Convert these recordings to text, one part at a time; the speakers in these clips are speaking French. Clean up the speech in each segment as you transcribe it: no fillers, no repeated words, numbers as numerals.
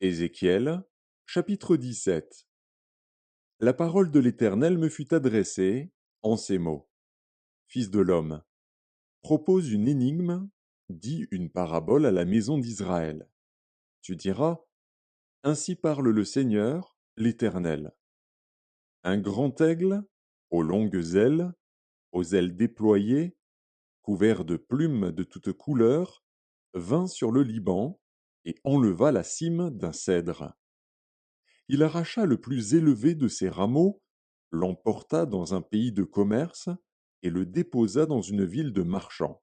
Ézéchiel, chapitre 17. La parole de l'Éternel me fut adressée en ces mots. Fils de l'homme, propose une énigme, dis une parabole à la maison d'Israël. Tu diras, ainsi parle le Seigneur, l'Éternel. Un grand aigle, aux longues ailes, aux ailes déployées, couvert de plumes de toutes couleurs, vint sur le Liban et enleva la cime d'un cèdre. Il arracha le plus élevé de ses rameaux, l'emporta dans un pays de commerce et le déposa dans une ville de marchands.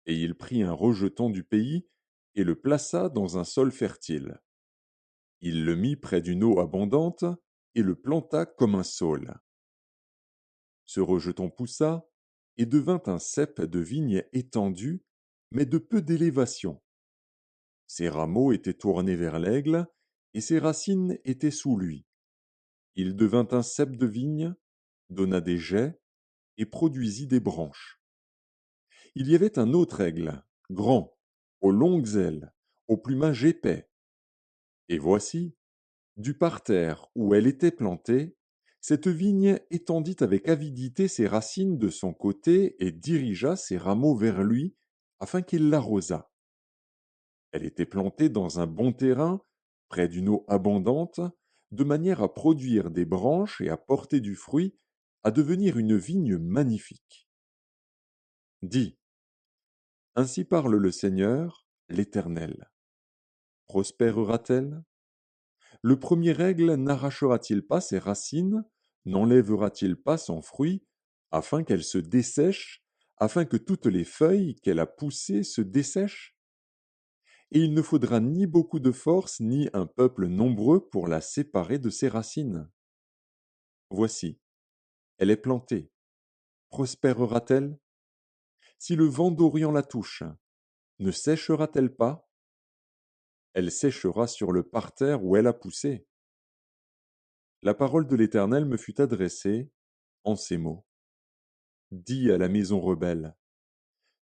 Et il prit un rejeton du pays et le plaça dans un sol fertile. Il le mit près d'une eau abondante et le planta comme un saule. Ce rejeton poussa et devint un cep de vigne étendu, mais de peu d'élévation. Ses rameaux étaient tournés vers l'aigle et ses racines étaient sous lui. Il devint un cep de vigne, donna des jets et produisit des branches. Il y avait un autre aigle, grand, aux longues ailes, au plumage épais. Et voici, du parterre où elle était plantée, cette vigne étendit avec avidité ses racines de son côté et dirigea ses rameaux vers lui, afin qu'il l'arrosât. Elle était plantée dans un bon terrain, près d'une eau abondante, de manière à produire des branches et à porter du fruit, à devenir une vigne magnifique. Dis, ainsi parle le Seigneur, l'Éternel. Prospérera-t-elle? Le premier aigle n'arrachera-t-il pas ses racines, n'enlèvera-t-il pas son fruit, afin qu'elle se dessèche, afin que toutes les feuilles qu'elle a poussées se dessèchent? Et il ne faudra ni beaucoup de force, ni un peuple nombreux pour la séparer de ses racines. Voici, elle est plantée. Prospérera-t-elle? Si le vent d'Orient la touche, ne séchera-t-elle pas? Elle séchera sur le parterre où elle a poussé. La parole de l'Éternel me fut adressée en ces mots. Dis à la maison rebelle,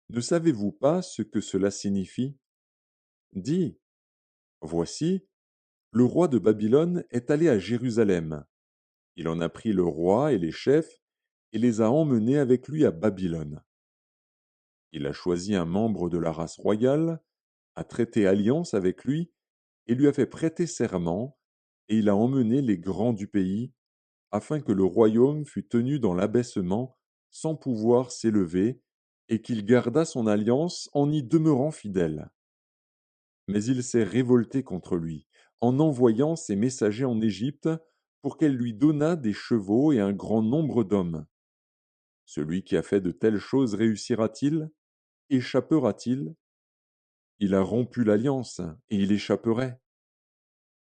ne savez-vous pas ce que cela signifie? Dis, voici, le roi de Babylone est allé à Jérusalem. Il en a pris le roi et les chefs et les a emmenés avec lui à Babylone. Il a choisi un membre de la race royale, a traité alliance avec lui et lui a fait prêter serment, et il a emmené les grands du pays, afin que le royaume fût tenu dans l'abaissement, sans pouvoir s'élever, et qu'il gardât son alliance en y demeurant fidèle. Mais il s'est révolté contre lui, en envoyant ses messagers en Égypte, pour qu'elle lui donnât des chevaux et un grand nombre d'hommes. Celui qui a fait de telles choses réussira-t-il? Échappera-t-il? Il a rompu l'alliance, et il échapperait.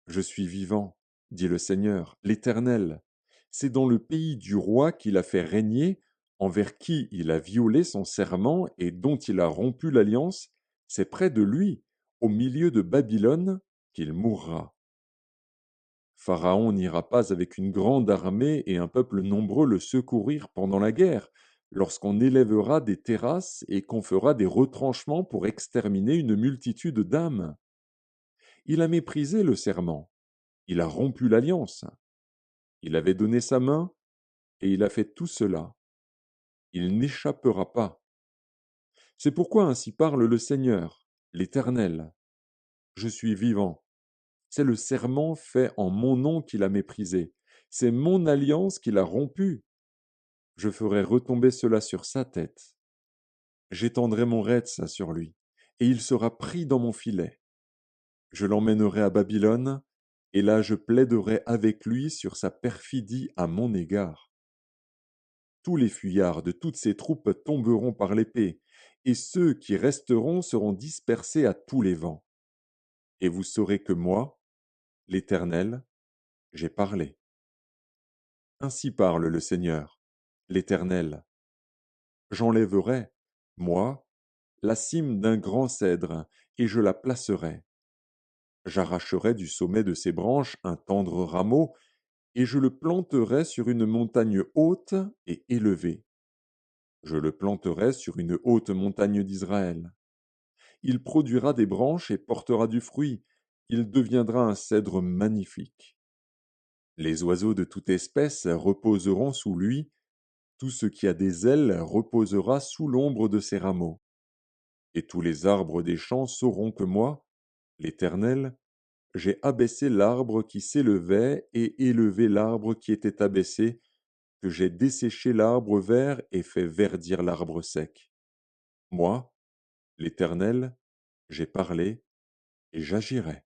Je suis vivant, dit le Seigneur, l'Éternel. C'est dans le pays du roi qu'il a fait régner, envers qui il a violé son serment et dont il a rompu l'alliance, c'est près de lui, au milieu de Babylone, qu'il mourra. Pharaon n'ira pas avec une grande armée et un peuple nombreux le secourir pendant la guerre, lorsqu'on élèvera des terrasses et qu'on fera des retranchements pour exterminer une multitude d'âmes. Il a méprisé le serment, il a rompu l'alliance, il avait donné sa main, et il a fait tout cela. Il n'échappera pas. C'est pourquoi ainsi parle le Seigneur, l'Éternel. Je suis vivant. C'est le serment fait en mon nom qu'il a méprisé. C'est mon alliance qu'il a rompue. Je ferai retomber cela sur sa tête. J'étendrai mon retz sur lui, et il sera pris dans mon filet. Je l'emmènerai à Babylone, et là je plaiderai avec lui sur sa perfidie à mon égard. Tous les fuyards de toutes ces troupes tomberont par l'épée, et ceux qui resteront seront dispersés à tous les vents. Et vous saurez que moi, l'Éternel, j'ai parlé. Ainsi parle le Seigneur, l'Éternel. J'enlèverai, moi, la cime d'un grand cèdre, et je la placerai. J'arracherai du sommet de ses branches un tendre rameau, et je le planterai sur une montagne haute et élevée. Je le planterai sur une haute montagne d'Israël. Il produira des branches et portera du fruit, Il deviendra un cèdre magnifique. Les oiseaux de toute espèce reposeront sous lui, tout ce qui a des ailes reposera sous l'ombre de ses rameaux. Et tous les arbres des champs sauront que moi, l'Éternel, j'ai abaissé l'arbre qui s'élevait et élevé l'arbre qui était abaissé, que j'ai desséché l'arbre vert et fait verdir l'arbre sec. Moi, l'Éternel, j'ai parlé et j'agirai.